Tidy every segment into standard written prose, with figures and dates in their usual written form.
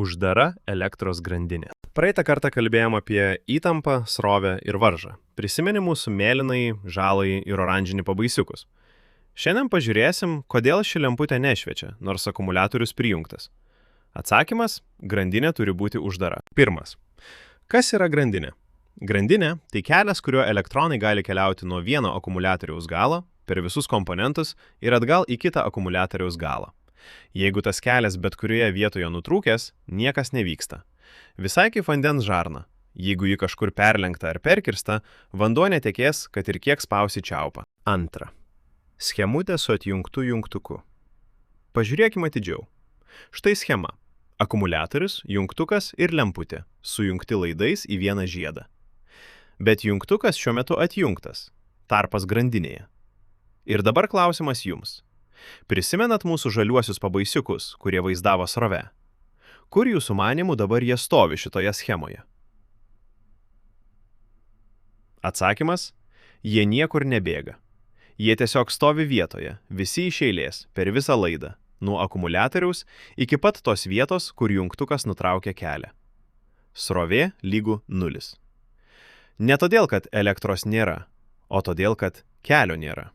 Uždara elektros grandinė. Praeitą kartą kalbėjom apie įtampą, srovę ir varžą. Prisimeni mūsų mėlynai, žalai ir oranžinį pabaisiukus. Šiandien pažiūrėsim, kodėl ši lemputė nešviečia, nors akumuliatorius prijungtas. Atsakymas – grandinė turi būti uždara. Pirmas. Kas yra grandinė? Grandinė – tai kelias, kuriuo elektronai gali keliauti nuo vieno akumuliatoriaus galo per visus komponentus ir atgal į kitą akumuliatoriaus galą. Jeigu tas kelias bet kurioje vietoje nutrūkęs, niekas nevyksta. Visai kaip vandens žarna. Jeigu ji kažkur perlenkta ar perkirsta, vanduo netekės, kad ir kiek spausi čiaupą. Antra. Schemutė su atjungtu jungtuku. Pažiūrėkime atidžiau. Štai schema. Akumuliatorius, jungtukas ir lemputė, sujungti laidais į vieną žiedą. Bet jungtukas šiuo metu atjungtas, tarpas grandinėje. Ir dabar klausimas jums. Prisimenat mūsų žaliuosius pabaisiukus, kurie vaizdavo srovę? Kur jūsų manimų dabar jie stovi šitoje schemoje? Atsakymas – jie niekur nebėga. Jie tiesiog stovi vietoje, visi iš eilės, per visą laidą, nuo akumuliatoriaus iki pat tos vietos, kur jungtukas nutraukia kelią. Srovė lygu 0. Ne todėl, kad elektros nėra, o todėl, kad kelio nėra.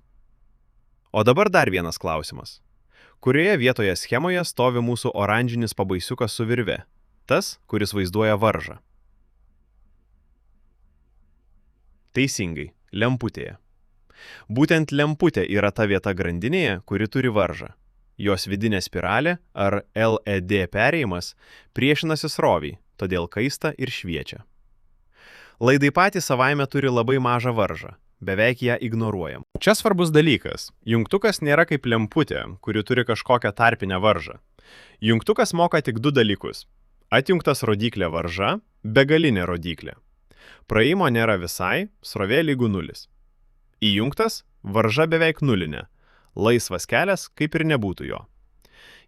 O dabar dar vienas klausimas. Kurioje vietoje schemoje stovi mūsų oranžinis pabaisiukas su virve? Tas, kuris vaizduoja varžą. Teisingai, lemputėje. Būtent lemputė yra ta vieta grandinėje, kuri turi varžą. Jos vidinė spiralė ar LED perėjimas priešinasi sroviai, todėl kaista ir šviečia. Laidai patys savaime turi labai mažą varžą. Beveik ją ignoruojam. Čia svarbus dalykas. Jungtukas nėra kaip lemputė, kuri turi kažkokią tarpinę varžą. Jungtukas moka tik 2 dalykus. Atjungtas rodiklė varža, begalinė rodiklė. Praėjimo nėra visai, srovė lygu 0. Įjungtas, varža beveik nulinė. Laisvas kelias, kaip ir nebūtų jo.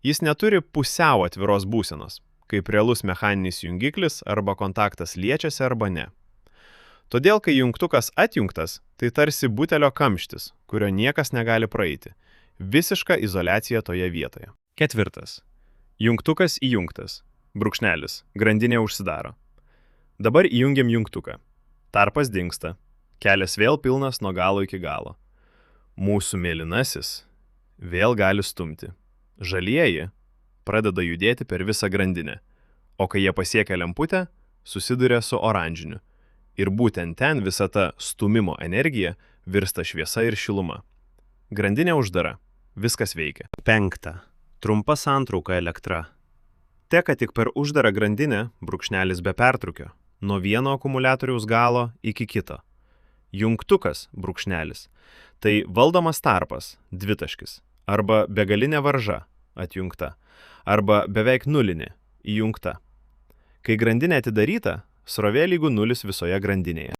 Jis neturi pusiau atviros būsenos, kaip realus mechaninis jungiklis arba kontaktas liečiasi arba ne. Todėl, kai jungtukas atjungtas, tai tarsi butelio kamštis, kurio niekas negali praeiti. Visiška izoliacija toje vietoje. Ketvirtas. Jungtukas įjungtas. Brūkšnelis. Grandinė užsidaro. Dabar įjungiam jungtuką. Tarpas dingsta. Kelias vėl pilnas nuo galo iki galo. Mūsų mėlynasis vėl gali stumti. Žalieji pradeda judėti per visą grandinę, o kai jie pasiekia lemputę, susiduria su oranžiniu. Ir būtent ten visa ta stumimo energija virsta šviesa ir šiluma. Grandinė uždara. Viskas veikia. 5. Trumpa santrauka elektra. Teka tik per uždarą grandinę, brūkšnelis be pertrūkio, nuo vieno akumuliatoriaus galo iki kito. Jungtukas, brūkšnelis, tai valdomas tarpas, dvitaškis, arba begalinė varža, atjungta, arba beveik nulinė, įjungta. Kai grandinė atidaryta, srovė lygu 0 visoje grandinėje.